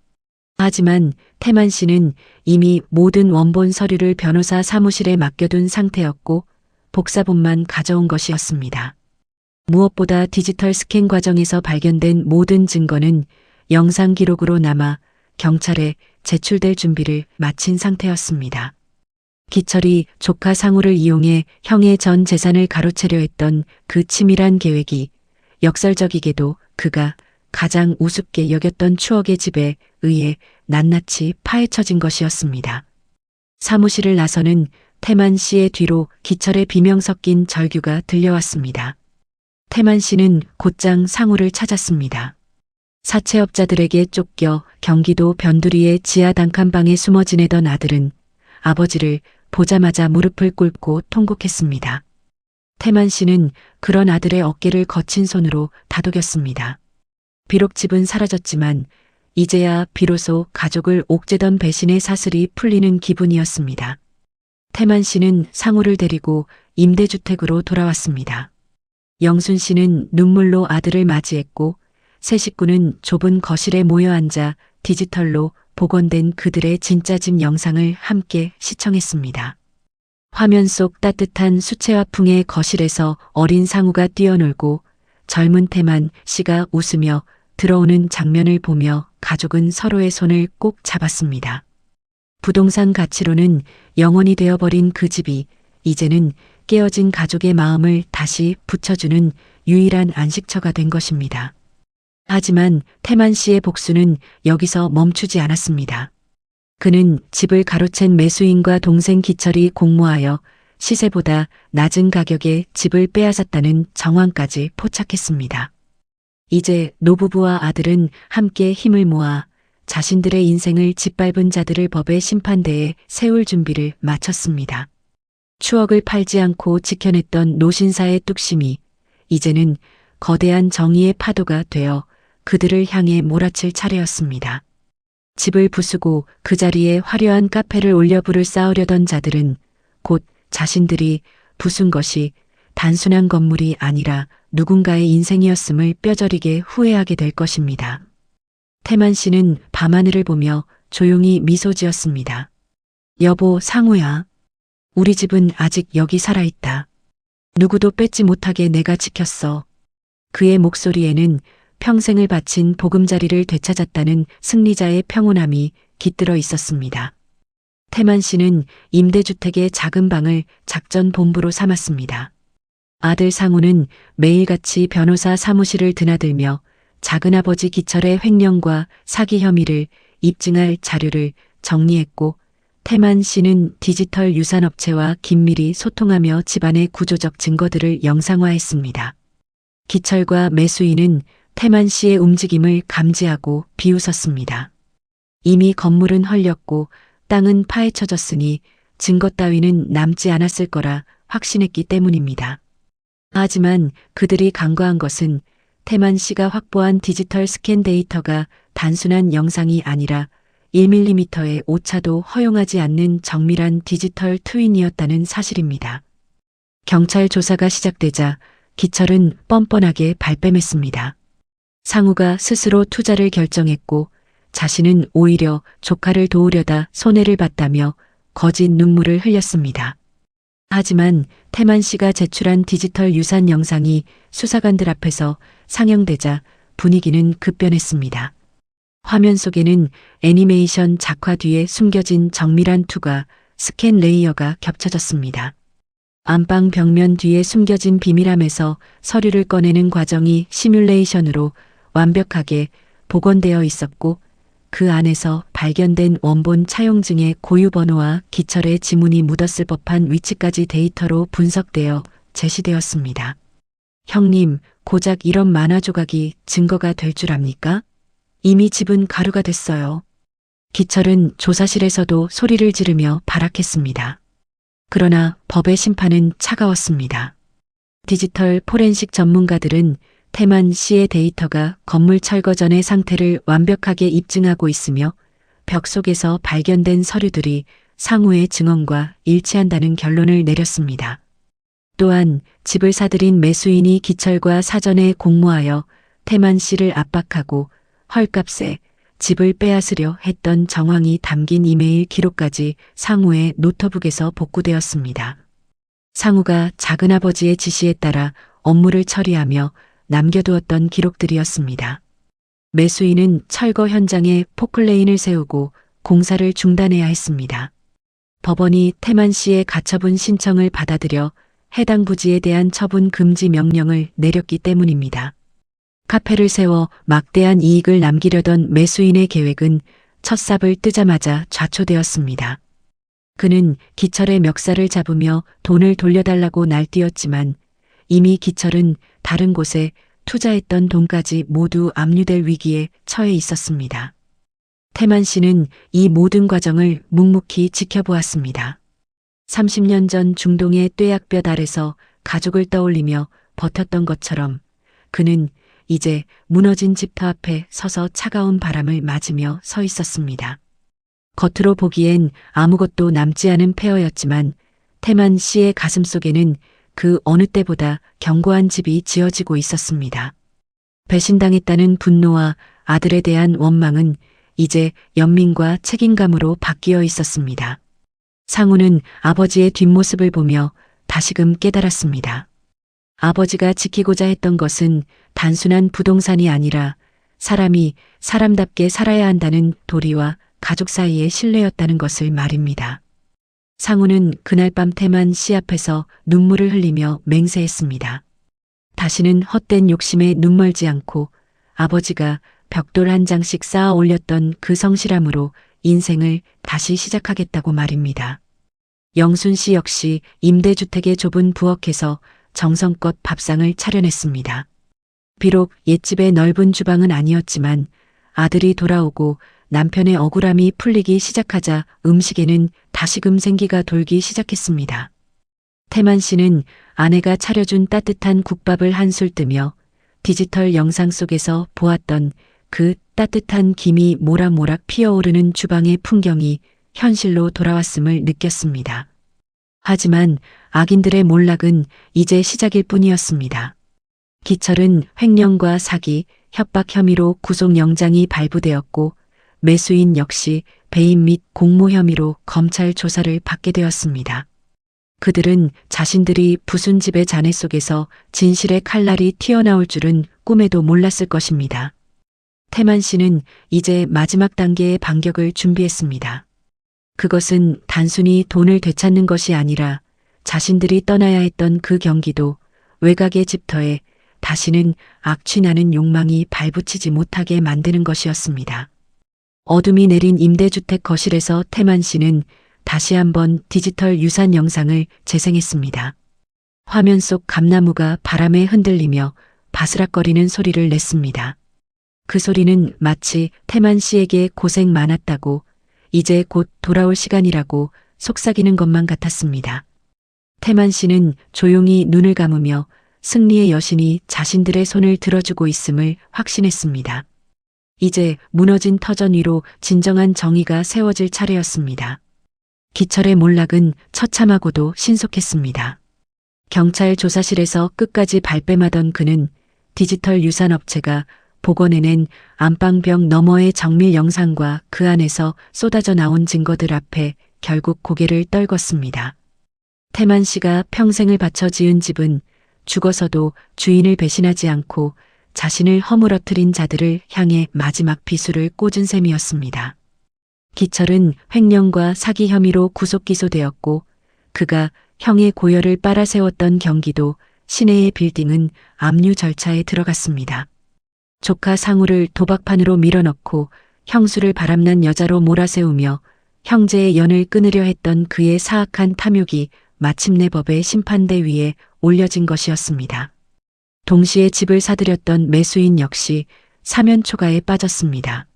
하지만 태만 씨는 이미 모든 원본 서류를 변호사 사무실에 맡겨둔 상태였고 복사본만 가져온 것이었습니다. 무엇보다 디지털 스캔 과정에서 발견된 모든 증거는 영상 기록으로 남아 경찰에 제출될 준비를 마친 상태였습니다. 기철이 조카 상우를 이용해 형의 전 재산을 가로채려 했던 그 치밀한 계획이 역설적이게도 그가 가장 우습게 여겼던 추억의 집에 의해 낱낱이 파헤쳐진 것이었습니다. 사무실을 나서는 태만 씨의 뒤로 기철의 비명 섞인 절규가 들려왔습니다. 태만 씨는 곧장 상우를 찾았습니다. 사채업자들에게 쫓겨 경기도 변두리의 지하 단칸방에 숨어 지내던 아들은 아버지를 보자마자 무릎을 꿇고 통곡했습니다. 태만 씨는 그런 아들의 어깨를 거친 손으로 다독였습니다. 비록 집은 사라졌지만 이제야 비로소 가족을 옥죄던 배신의 사슬이 풀리는 기분이었습니다. 태만 씨는 상우를 데리고 임대주택으로 돌아왔습니다. 영순 씨는 눈물로 아들을 맞이했고 세 식구는 좁은 거실에 모여 앉아 디지털로 복원된 그들의 진짜 집 영상을 함께 시청했습니다. 화면 속 따뜻한 수채화풍의 거실에서 어린 상우가 뛰어놀고 젊은 태만 씨가 웃으며 들어오는 장면을 보며 가족은 서로의 손을 꼭 잡았습니다. 부동산 가치로는 영원이 되어버린 그 집이 이제는 깨어진 가족의 마음을 다시 붙여주는 유일한 안식처가 된 것입니다. 하지만 태만 씨의 복수는 여기서 멈추지 않았습니다. 그는 집을 가로챈 매수인과 동생 기철이 공모하여 시세보다 낮은 가격에 집을 빼앗았다는 정황까지 포착했습니다. 이제 노부부와 아들은 함께 힘을 모아 자신들의 인생을 짓밟은 자들을 법의 심판대에 세울 준비를 마쳤습니다. 추억을 팔지 않고 지켜냈던 노신사의 뚝심이 이제는 거대한 정의의 파도가 되어 그들을 향해 몰아칠 차례였습니다. 집을 부수고 그 자리에 화려한 카페를 올려 불을 쌓으려던 자들은 곧 자신들이 부순 것이 단순한 건물이 아니라 누군가의 인생이었음을 뼈저리게 후회하게 될 것입니다. 태만 씨는 밤하늘을 보며 조용히 미소 지었습니다. 여보, 상우야. 우리 집은 아직 여기 살아있다. 누구도 뺏지 못하게 내가 지켰어. 그의 목소리에는 평생을 바친 보금자리를 되찾았다는 승리자의 평온함이 깃들어 있었습니다. 태만 씨는 임대주택의 작은 방을 작전 본부로 삼았습니다. 아들 상우는 매일같이 변호사 사무실을 드나들며 작은아버지 기철의 횡령과 사기 혐의를 입증할 자료를 정리했고 태만 씨는 디지털 유산업체와 긴밀히 소통하며 집안의 구조적 증거들을 영상화했습니다. 기철과 매수인은 태만 씨의 움직임을 감지하고 비웃었습니다. 이미 건물은 헐렸고 땅은 파헤쳐졌으니 증거 따위는 남지 않았을 거라 확신했기 때문입니다. 하지만 그들이 간과한 것은 태만 씨가 확보한 디지털 스캔 데이터가 단순한 영상이 아니라 1mm의 오차도 허용하지 않는 정밀한 디지털 트윈이었다는 사실입니다. 경찰 조사가 시작되자 기철은 뻔뻔하게 발뺌했습니다. 상우가 스스로 투자를 결정했고 자신은 오히려 조카를 도우려다 손해를 봤다며 거짓 눈물을 흘렸습니다. 하지만 태만 씨가 제출한 디지털 유산 영상이 수사관들 앞에서 상영되자 분위기는 급변했습니다. 화면 속에는 애니메이션 작화 뒤에 숨겨진 정밀한 투과, 스캔 레이어가 겹쳐졌습니다. 안방 벽면 뒤에 숨겨진 비밀함에서 서류를 꺼내는 과정이 시뮬레이션으로 완벽하게 복원되어 있었고 그 안에서 발견된 원본 차용증의 고유 번호와 기철의 지문이 묻었을 법한 위치까지 데이터로 분석되어 제시되었습니다. 형님, 고작 이런 만화 조각이 증거가 될 줄 압니까? 이미 집은 가루가 됐어요. 기철은 조사실에서도 소리를 지르며 발악했습니다. 그러나 법의 심판은 차가웠습니다. 디지털 포렌식 전문가들은 태만 씨의 데이터가 건물 철거 전의 상태를 완벽하게 입증하고 있으며 벽 속에서 발견된 서류들이 상우의 증언과 일치한다는 결론을 내렸습니다. 또한 집을 사들인 매수인이 기철과 사전에 공모하여 태만 씨를 압박하고 헐값에 집을 빼앗으려 했던 정황이 담긴 이메일 기록까지 상우의 노트북에서 복구되었습니다. 상우가 작은아버지의 지시에 따라 업무를 처리하며 남겨두었던 기록들이었습니다. 매수인은 철거 현장에 포클레인을 세우고 공사를 중단해야 했습니다. 법원이 태만 씨의 가처분 신청을 받아들여 해당 부지에 대한 처분 금지 명령을 내렸기 때문입니다. 카페를 세워 막대한 이익을 남기려던 매수인의 계획은 첫 삽을 뜨자마자 좌초되었습니다. 그는 기철의 멱살을 잡으며 돈을 돌려달라고 날뛰었지만 이미 기철은 다른 곳에 투자했던 돈까지 모두 압류될 위기에 처해 있었습니다. 태만 씨는 이 모든 과정을 묵묵히 지켜보았습니다. 30년 전 중동의 뙤약볕 아래서 가족을 떠올리며 버텼던 것처럼 그는 이제 무너진 집터 앞에 서서 차가운 바람을 맞으며 서 있었습니다. 겉으로 보기엔 아무것도 남지 않은 폐허였지만 태만 씨의 가슴속에는 그 어느 때보다 견고한 집이 지어지고 있었습니다. 배신당했다는 분노와 아들에 대한 원망은 이제 연민과 책임감으로 바뀌어 있었습니다. 상우는 아버지의 뒷모습을 보며 다시금 깨달았습니다. 아버지가 지키고자 했던 것은 단순한 부동산이 아니라 사람이 사람답게 살아야 한다는 도리와 가족 사이의 신뢰였다는 것을 말입니다. 상우는 그날 밤 태만 씨 앞에서 눈물을 흘리며 맹세했습니다. 다시는 헛된 욕심에 눈멀지 않고 아버지가 벽돌 한 장씩 쌓아 올렸던 그 성실함으로 인생을 다시 시작하겠다고 말입니다. 영순 씨 역시 임대주택의 좁은 부엌에서 정성껏 밥상을 차려냈습니다. 비록 옛집의 넓은 주방은 아니었지만 아들이 돌아오고 남편의 억울함이 풀리기 시작하자 음식에는 다시금 생기가 돌기 시작했습니다. 태만 씨는 아내가 차려준 따뜻한 국밥을 한술 뜨며 디지털 영상 속에서 보았던 그 따뜻한 김이 모락모락 피어오르는 주방의 풍경이 현실로 돌아왔음을 느꼈습니다. 하지만 악인들의 몰락은 이제 시작일 뿐이었습니다. 기철은 횡령과 사기, 협박 혐의로 구속영장이 발부되었고 매수인 역시 배임 및 공모 혐의로 검찰 조사를 받게 되었습니다. 그들은 자신들이 부순 집의 잔해 속에서 진실의 칼날이 튀어나올 줄은 꿈에도 몰랐을 것입니다. 태만 씨는 이제 마지막 단계의 반격을 준비했습니다. 그것은 단순히 돈을 되찾는 것이 아니라 자신들이 떠나야 했던 그 경기도, 외곽의 집터에 다시는 악취나는 욕망이 발붙이지 못하게 만드는 것이었습니다. 어둠이 내린 임대주택 거실에서 태만 씨는 다시 한번 디지털 유산 영상을 재생했습니다. 화면 속 감나무가 바람에 흔들리며 바스락거리는 소리를 냈습니다. 그 소리는 마치 태만 씨에게 고생 많았다고 이제 곧 돌아올 시간이라고 속삭이는 것만 같았습니다. 태만 씨는 조용히 눈을 감으며 승리의 여신이 자신들의 손을 들어주고 있음을 확신했습니다. 이제 무너진 터전 위로 진정한 정의가 세워질 차례였습니다. 기철의 몰락은 처참하고도 신속했습니다. 경찰 조사실에서 끝까지 발뺌하던 그는 디지털 유산업체가 복원해낸 안방벽 너머의 정밀 영상과 그 안에서 쏟아져 나온 증거들 앞에 결국 고개를 떨궜습니다. 태만 씨가 평생을 바쳐 지은 집은 죽어서도 주인을 배신하지 않고 자신을 허물어뜨린 자들을 향해 마지막 비수를 꽂은 셈이었습니다. 기철은 횡령과 사기 혐의로 구속 기소되었고 그가 형의 고열을 빨아세웠던 경기도 시내의 빌딩은 압류 절차에 들어갔습니다. 조카 상우를 도박판으로 밀어넣고 형수를 바람난 여자로 몰아세우며 형제의 연을 끊으려 했던 그의 사악한 탐욕이 마침내 법의 심판대 위에 올려진 것이었습니다. 동시에 집을 사들였던 매수인 역시 사면초가에 빠졌습니다.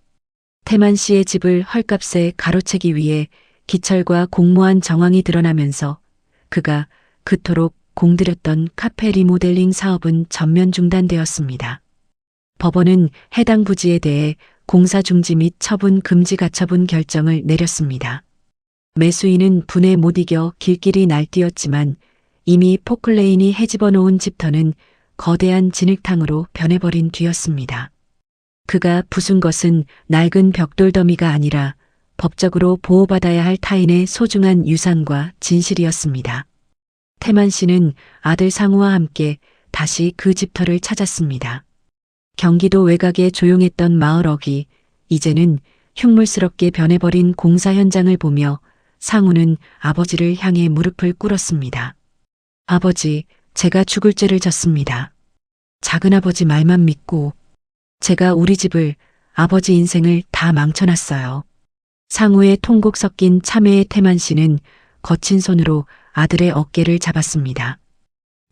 태만 씨의 집을 헐값에 가로채기 위해 기철과 공모한 정황이 드러나면서 그가 그토록 공들였던 카페 리모델링 사업은 전면 중단되었습니다. 법원은 해당 부지에 대해 공사 중지 및 처분 금지 가처분 결정을 내렸습니다. 매수인은 분에 못 이겨 길길이 날뛰었지만 이미 포클레인이 헤집어 놓은 집터는 거대한 진흙탕으로 변해버린 뒤였습니다. 그가 부순 것은 낡은 벽돌 더미가 아니라 법적으로 보호받아야 할 타인의 소중한 유산과 진실이었습니다. 태만 씨는 아들 상우와 함께 다시 그 집터를 찾았습니다. 경기도 외곽의 조용했던 마을 어귀, 이제는 흉물스럽게 변해버린 공사 현장을 보며 상우는 아버지를 향해 무릎을 꿇었습니다. 아버지, 제가 죽을 죄를 졌습니다. 작은아버지 말만 믿고 제가 우리 집을, 아버지 인생을 다 망쳐놨어요. 상우의 통곡 섞인 참회의 태만 씨는 거친 손으로 아들의 어깨를 잡았습니다.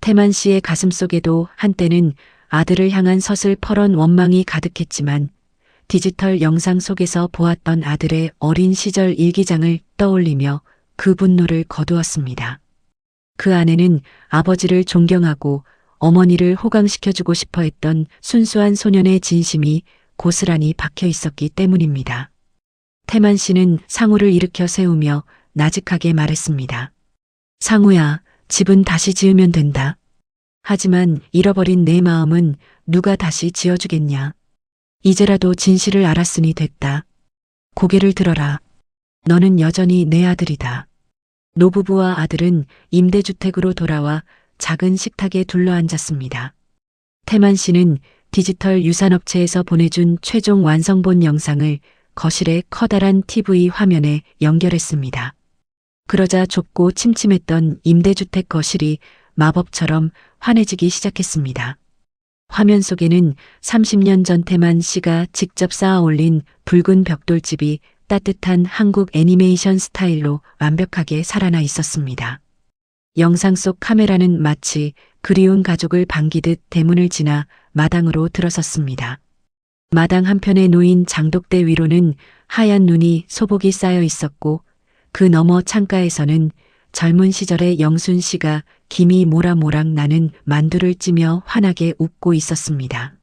태만 씨의 가슴속에도 한때는 아들을 향한 서슬퍼런 원망이 가득했지만 디지털 영상 속에서 보았던 아들의 어린 시절 일기장을 떠올리며 그 분노를 거두었습니다. 그 안에는 아버지를 존경하고 어머니를 호강시켜주고 싶어 했던 순수한 소년의 진심이 고스란히 박혀 있었기 때문입니다. 태만 씨는 상우를 일으켜 세우며 나직하게 말했습니다. 상우야, 집은 다시 지으면 된다. 하지만 잃어버린 내 마음은 누가 다시 지어주겠냐. 이제라도 진실을 알았으니 됐다. 고개를 들어라. 너는 여전히 내 아들이다. 노부부와 아들은 임대주택으로 돌아와 작은 식탁에 둘러앉았습니다. 태만 씨는 디지털 유산업체에서 보내준 최종 완성본 영상을 거실의 커다란 TV 화면에 연결했습니다. 그러자 좁고 침침했던 임대주택 거실이 마법처럼 환해지기 시작했습니다. 화면 속에는 30년 전 태만 씨가 직접 쌓아 올린 붉은 벽돌집이 따뜻한 한국 애니메이션 스타일로 완벽하게 살아나 있었습니다. 영상 속 카메라는 마치 그리운 가족을 반기듯 대문을 지나 마당으로 들어섰습니다. 마당 한편에 놓인 장독대 위로는 하얀 눈이 소복이 쌓여 있었고 그 너머 창가에서는 젊은 시절의 영순 씨가 김이 모락모락 나는 만두를 찌며 환하게 웃고 있었습니다.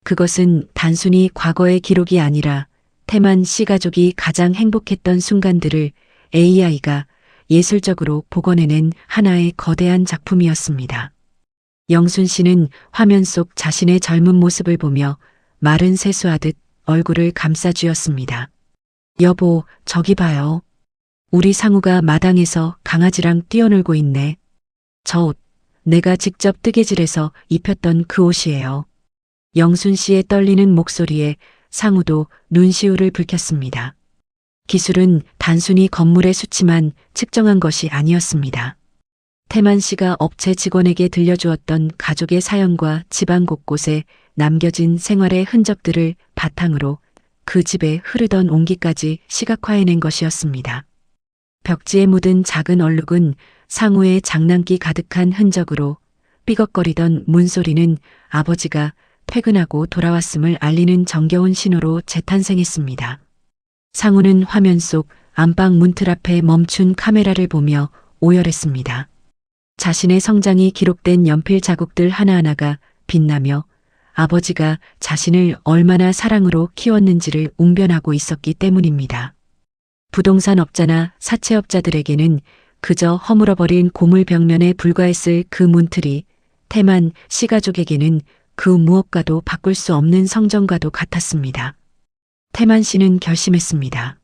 그것은 단순히 과거의 기록이 아니라 태만 씨 가족이 가장 행복했던 순간들을 AI가 예술적으로 복원해낸 하나의 거대한 작품이었습니다. 영순 씨는 화면 속 자신의 젊은 모습을 보며 말은 세수하듯 얼굴을 감싸쥐었습니다. 여보, 저기 봐요. 우리 상우가 마당에서 강아지랑 뛰어놀고 있네. 저 옷, 내가 직접 뜨개질해서 입혔던 그 옷이에요. 영순 씨의 떨리는 목소리에 상우도 눈시울을 붉혔습니다. 기술은 단순히 건물의 수치만 측정한 것이 아니었습니다. 태만 씨가 업체 직원에게 들려주었던 가족의 사연과 집안 곳곳에 남겨진 생활의 흔적들을 바탕으로 그 집에 흐르던 온기까지 시각화해낸 것이었습니다. 벽지에 묻은 작은 얼룩은 상우의 장난기 가득한 흔적으로 삐걱거리던 문소리는 아버지가 퇴근하고 돌아왔음을 알리는 정겨운 신호로 재탄생했습니다. 상우는 화면 속 안방 문틀 앞에 멈춘 카메라를 보며 오열했습니다. 자신의 성장이 기록된 연필 자국들 하나하나가 빛나며 아버지가 자신을 얼마나 사랑으로 키웠는지를 웅변하고 있었기 때문입니다. 부동산 업자나 사채업자들에게는 그저 허물어버린 고물 벽면에 불과했을 그 문틀이 태만 씨 가족에게는 그 무엇과도 바꿀 수 없는 성전과도 같았습니다. 태만 씨는 결심했습니다.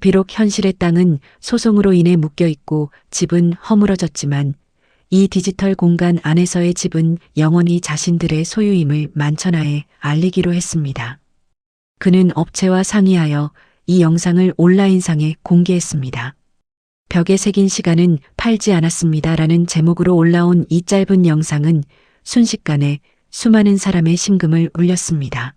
비록 현실의 땅은 소송으로 인해 묶여 있고 집은 허물어졌지만 이 디지털 공간 안에서의 집은 영원히 자신들의 소유임을 만천하에 알리기로 했습니다. 그는 업체와 상의하여 이 영상을 온라인상에 공개했습니다. 벽에 새긴 시간은 팔지 않았습니다라는 제목으로 올라온 이 짧은 영상은 순식간에 수많은 사람의 심금을 울렸습니다.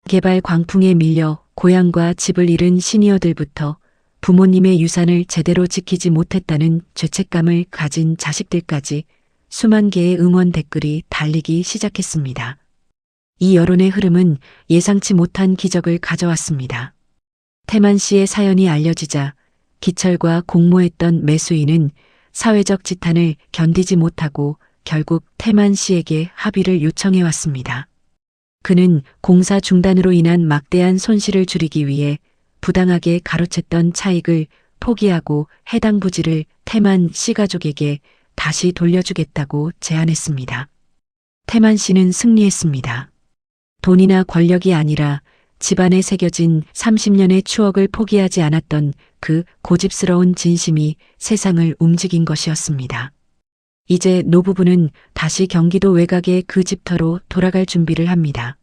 개발 광풍에 밀려 고향과 집을 잃은 시니어들부터 부모님의 유산을 제대로 지키지 못했다는 죄책감을 가진 자식들까지 수만 개의 응원 댓글이 달리기 시작했습니다. 이 여론의 흐름은 예상치 못한 기적을 가져왔습니다. 태만 씨의 사연이 알려지자 기철과 공모했던 매수인은 사회적 지탄을 견디지 못하고 결국 태만 씨에게 합의를 요청해 왔습니다. 그는 공사 중단으로 인한 막대한 손실을 줄이기 위해 부당하게 가로챘던 차익을 포기하고 해당 부지를 태만 씨 가족에게 다시 돌려주겠다고 제안했습니다. 태만 씨는 승리했습니다. 돈이나 권력이 아니라 집안에 새겨진 30년의 추억을 포기하지 않았던 그 고집스러운 진심이 세상을 움직인 것이었습니다. 이제 노부부는 다시 경기도 외곽의 그 집터로 돌아갈 준비를 합니다.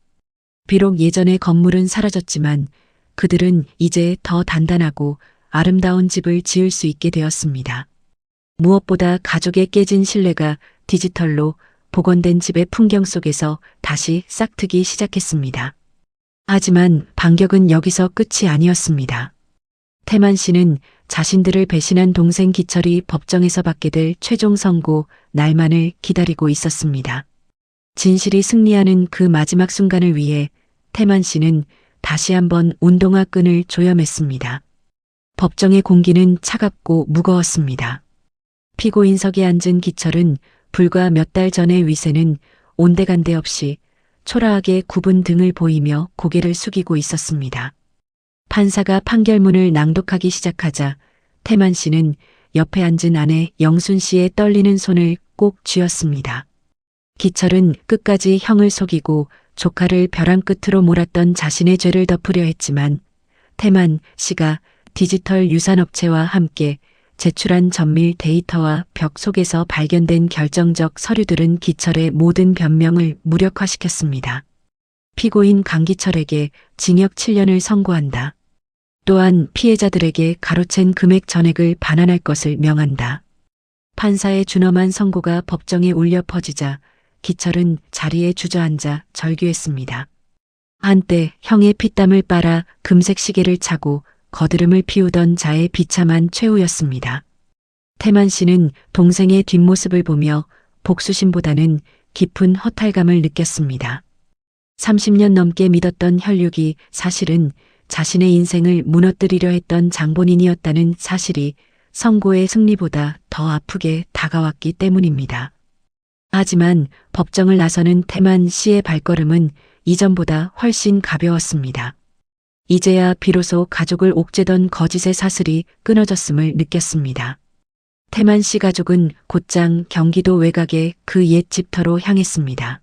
비록 예전의 건물은 사라졌지만 그들은 이제 더 단단하고 아름다운 집을 지을 수 있게 되었습니다. 무엇보다 가족의 깨진 신뢰가 디지털로 복원된 집의 풍경 속에서 다시 싹트기 시작했습니다. 하지만 반격은 여기서 끝이 아니었습니다. 태만 씨는 자신들을 배신한 동생 기철이 법정에서 받게 될 최종 선고 날만을 기다리고 있었습니다. 진실이 승리하는 그 마지막 순간을 위해 태만 씨는 다시 한번 운동화 끈을 조여맸습니다. 법정의 공기는 차갑고 무거웠습니다. 피고인석에 앉은 기철은 불과 몇 달 전의 위세는 온데간데 없이 초라하게 굽은 등을 보이며 고개를 숙이고 있었습니다. 판사가 판결문을 낭독하기 시작하자 태만 씨는 옆에 앉은 아내 영순 씨의 떨리는 손을 꼭 쥐었습니다. 기철은 끝까지 형을 속이고 조카를 벼랑 끝으로 몰았던 자신의 죄를 덮으려 했지만 태만 씨가 디지털 유산업체와 함께 제출한 전밀 데이터와 벽 속에서 발견된 결정적 서류들은 기철의 모든 변명을 무력화시켰습니다. 피고인 강기철에게 징역 7년을 선고한다. 또한 피해자들에게 가로챈 금액 전액을 반환할 것을 명한다. 판사의 준엄한 선고가 법정에 울려 퍼지자 기철은 자리에 주저앉아 절규했습니다. 한때 형의 피땀을 빨아 금색 시계를 차고 거드름을 피우던 자의 비참한 최후였습니다. 태만 씨는 동생의 뒷모습을 보며 복수심보다는 깊은 허탈감을 느꼈습니다. 30년 넘게 믿었던 혈육이 사실은 자신의 인생을 무너뜨리려 했던 장본인이었다는 사실이 선고의 승리보다 더 아프게 다가왔기 때문입니다. 하지만 법정을 나서는 태만 씨의 발걸음은 이전보다 훨씬 가벼웠습니다. 이제야 비로소 가족을 옥죄던 거짓의 사슬이 끊어졌음을 느꼈습니다. 태만 씨 가족은 곧장 경기도 외곽의 그 옛 집터로 향했습니다.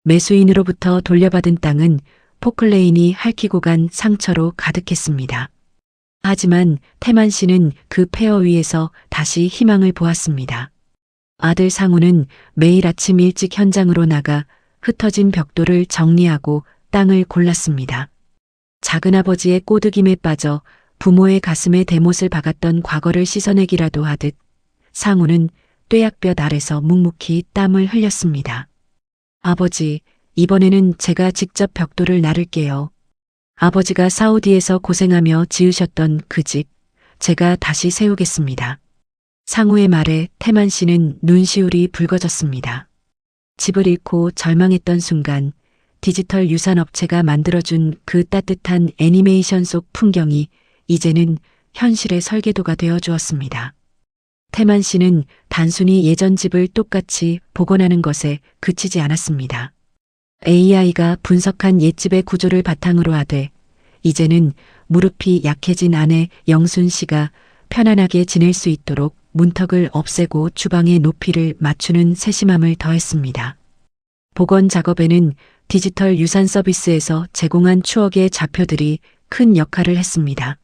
매수인으로부터 돌려받은 땅은 포클레인이 핥히고 간 상처로 가득했습니다. 하지만 태만 씨는 그 폐허 위에서 다시 희망을 보았습니다. 아들 상우는 매일 아침 일찍 현장으로 나가 흩어진 벽돌을 정리하고 땅을 골랐습니다. 작은아버지의 꼬드김에 빠져 부모의 가슴에 대못을 박았던 과거를 씻어내기라도 하듯 상우는 뙤약볕 아래서 묵묵히 땀을 흘렸습니다. 아버지, 이번에는 제가 직접 벽돌을 나를게요. 아버지가 사우디에서 고생하며 지으셨던 그 집, 제가 다시 세우겠습니다. 상우의 말에 태만 씨는 눈시울이 붉어졌습니다. 집을 잃고 절망했던 순간 디지털 유산업체가 만들어준 그 따뜻한 애니메이션 속 풍경이 이제는 현실의 설계도가 되어 주었습니다. 태만 씨는 단순히 예전 집을 똑같이 복원하는 것에 그치지 않았습니다. AI가 분석한 옛집의 구조를 바탕으로 하되 이제는 무릎이 약해진 아내 영순 씨가 편안하게 지낼 수 있도록 문턱을 없애고 주방의 높이를 맞추는 세심함을 더했습니다. 복원 작업에는 디지털 유산 서비스에서 제공한 추억의 좌표들이 큰 역할을 했습니다.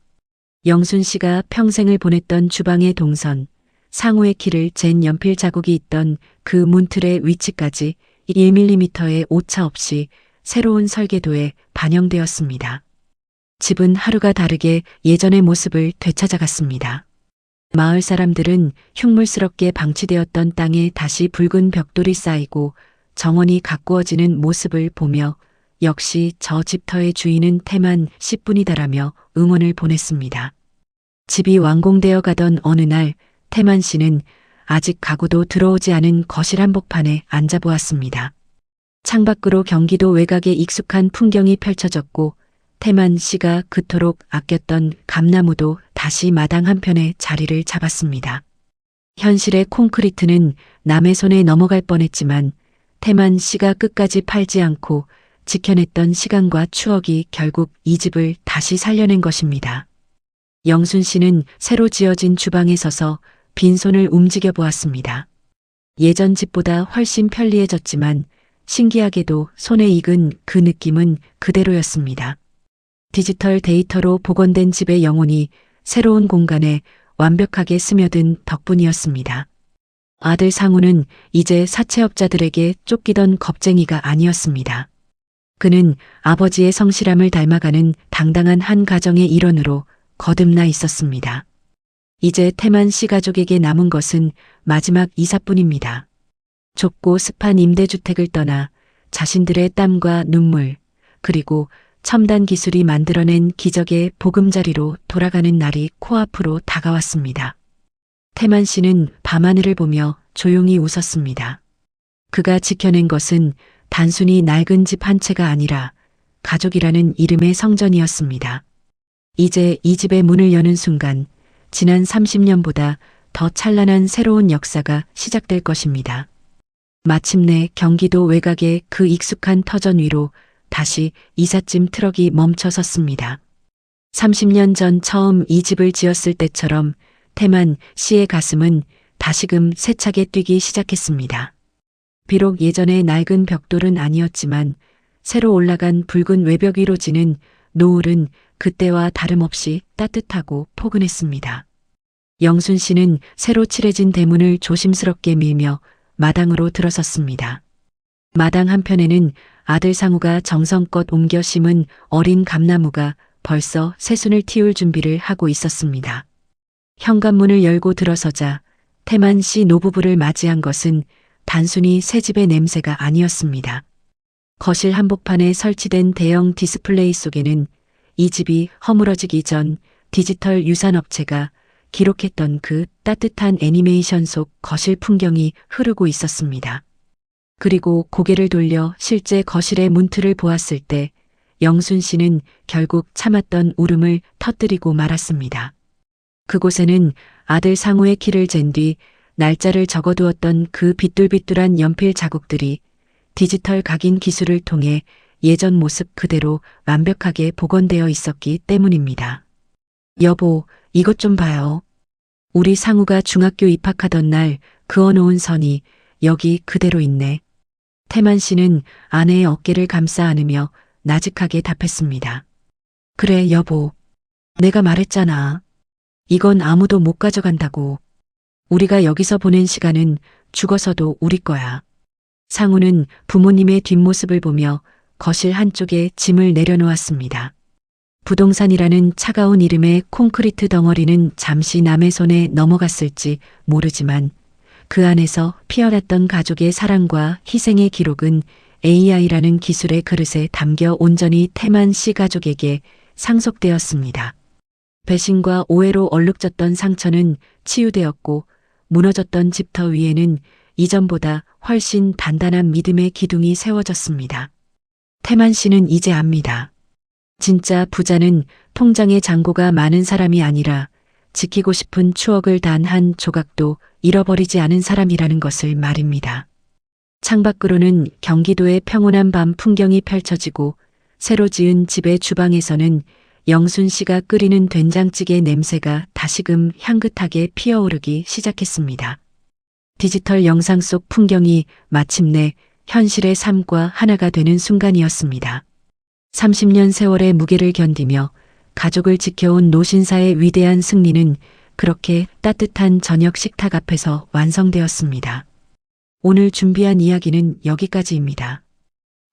영순 씨가 평생을 보냈던 주방의 동선, 상호의 키를 잰 연필 자국이 있던 그 문틀의 위치까지 1mm의 오차 없이 새로운 설계도에 반영되었습니다. 집은 하루가 다르게 예전의 모습을 되찾아갔습니다. 마을 사람들은 흉물스럽게 방치되었던 땅에 다시 붉은 벽돌이 쌓이고 정원이 가꾸어지는 모습을 보며 역시 저 집터의 주인은 태만 씨뿐이다라며 응원을 보냈습니다. 집이 완공되어 가던 어느 날 태만 씨는 아직 가구도 들어오지 않은 거실 한복판에 앉아보았습니다. 창밖으로 경기도 외곽의 익숙한 풍경이 펼쳐졌고 태만 씨가 그토록 아꼈던 감나무도 다시 마당 한편에 자리를 잡았습니다. 현실의 콘크리트는 남의 손에 넘어갈 뻔했지만 태만 씨가 끝까지 팔지 않고 지켜냈던 시간과 추억이 결국 이 집을 다시 살려낸 것입니다. 영순 씨는 새로 지어진 주방에 서서 빈손을 움직여 보았습니다. 예전 집보다 훨씬 편리해졌지만 신기하게도 손에 익은 그 느낌은 그대로였습니다. 디지털 데이터로 복원된 집의 영혼이 새로운 공간에 완벽하게 스며든 덕분이었습니다. 아들 상우는 이제 사채업자들에게 쫓기던 겁쟁이가 아니었습니다. 그는 아버지의 성실함을 닮아가는 당당한 한 가정의 일원으로 거듭나 있었습니다. 이제 태만 씨 가족에게 남은 것은 마지막 이사뿐입니다. 좁고 습한 임대주택을 떠나 자신들의 땀과 눈물 그리고 첨단 기술이 만들어낸 기적의 보금자리로 돌아가는 날이 코앞으로 다가왔습니다. 태만 씨는 밤하늘을 보며 조용히 웃었습니다. 그가 지켜낸 것은 단순히 낡은 집 한 채가 아니라 가족이라는 이름의 성전이었습니다. 이제 이 집의 문을 여는 순간 지난 30년보다 더 찬란한 새로운 역사가 시작될 것입니다. 마침내 경기도 외곽의 그 익숙한 터전 위로 다시 이삿짐 트럭이 멈춰 섰습니다. 30년 전 처음 이 집을 지었을 때처럼 태만 씨의 가슴은 다시금 세차게 뛰기 시작했습니다. 비록 예전의 낡은 벽돌은 아니었지만 새로 올라간 붉은 외벽 위로 지는 노을은 그때와 다름없이 따뜻하고 포근했습니다. 영순 씨는 새로 칠해진 대문을 조심스럽게 밀며 마당으로 들어섰습니다. 마당 한편에는 아들 상우가 정성껏 옮겨 심은 어린 감나무가 벌써 새순을 틔울 준비를 하고 있었습니다. 현관문을 열고 들어서자 태만 씨 노부부를 맞이한 것은 단순히 새 집의 냄새가 아니었습니다. 거실 한복판에 설치된 대형 디스플레이 속에는 이 집이 허물어지기 전 디지털 유산업체가 기록했던 그 따뜻한 애니메이션 속 거실 풍경이 흐르고 있었습니다. 그리고 고개를 돌려 실제 거실의 문틀을 보았을 때 영순 씨는 결국 참았던 울음을 터뜨리고 말았습니다. 그곳에는 아들 상우의 키를 잰 뒤 날짜를 적어두었던 그 비뚤비뚤한 연필 자국들이 디지털 각인 기술을 통해 예전 모습 그대로 완벽하게 복원되어 있었기 때문입니다. 여보, 이것 좀 봐요. 우리 상우가 중학교 입학하던 날 그어놓은 선이 여기 그대로 있네. 태만 씨는 아내의 어깨를 감싸 안으며 나직하게 답했습니다. 그래, 여보. 내가 말했잖아. 이건 아무도 못 가져간다고. 우리가 여기서 보낸 시간은 죽어서도 우리 거야. 상우는 부모님의 뒷모습을 보며 거실 한쪽에 짐을 내려놓았습니다. 부동산이라는 차가운 이름의 콘크리트 덩어리는 잠시 남의 손에 넘어갔을지 모르지만 그 안에서 피어났던 가족의 사랑과 희생의 기록은 AI라는 기술의 그릇에 담겨 온전히 태만 씨 가족에게 상속되었습니다. 배신과 오해로 얼룩졌던 상처는 치유되었고 무너졌던 집터 위에는 이전보다 훨씬 단단한 믿음의 기둥이 세워졌습니다. 태만 씨는 이제 압니다. 진짜 부자는 통장에 잔고가 많은 사람이 아니라 지키고 싶은 추억을 단 한 조각도 잃어버리지 않은 사람이라는 것을 말입니다. 창밖으로는 경기도의 평온한 밤 풍경이 펼쳐지고 새로 지은 집의 주방에서는 영순 씨가 끓이는 된장찌개 냄새가 다시금 향긋하게 피어오르기 시작했습니다. 디지털 영상 속 풍경이 마침내 현실의 삶과 하나가 되는 순간이었습니다. 30년 세월의 무게를 견디며 가족을 지켜온 노신사의 위대한 승리는 그렇게 따뜻한 저녁 식탁 앞에서 완성되었습니다. 오늘 준비한 이야기는 여기까지입니다.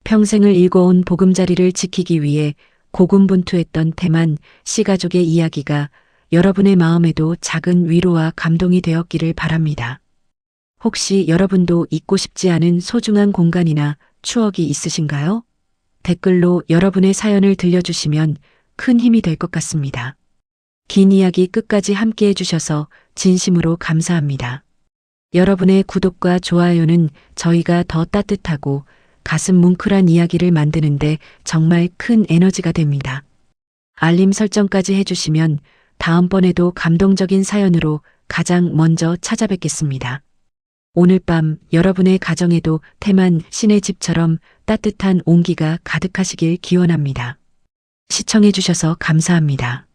평생을 읽어온 보금자리를 지키기 위해 고군분투했던 태만 씨 가족의 이야기가 여러분의 마음에도 작은 위로와 감동이 되었기를 바랍니다. 혹시 여러분도 잊고 싶지 않은 소중한 공간이나 추억이 있으신가요? 댓글로 여러분의 사연을 들려주시면 큰 힘이 될 것 같습니다. 긴 이야기 끝까지 함께 해주셔서 진심으로 감사합니다. 여러분의 구독과 좋아요는 저희가 더 따뜻하고 가슴 뭉클한 이야기를 만드는데 정말 큰 에너지가 됩니다. 알림 설정까지 해주시면 다음번에도 감동적인 사연으로 가장 먼저 찾아뵙겠습니다. 오늘 밤 여러분의 가정에도 태만 씨네 집처럼 따뜻한 온기가 가득하시길 기원합니다. 시청해주셔서 감사합니다.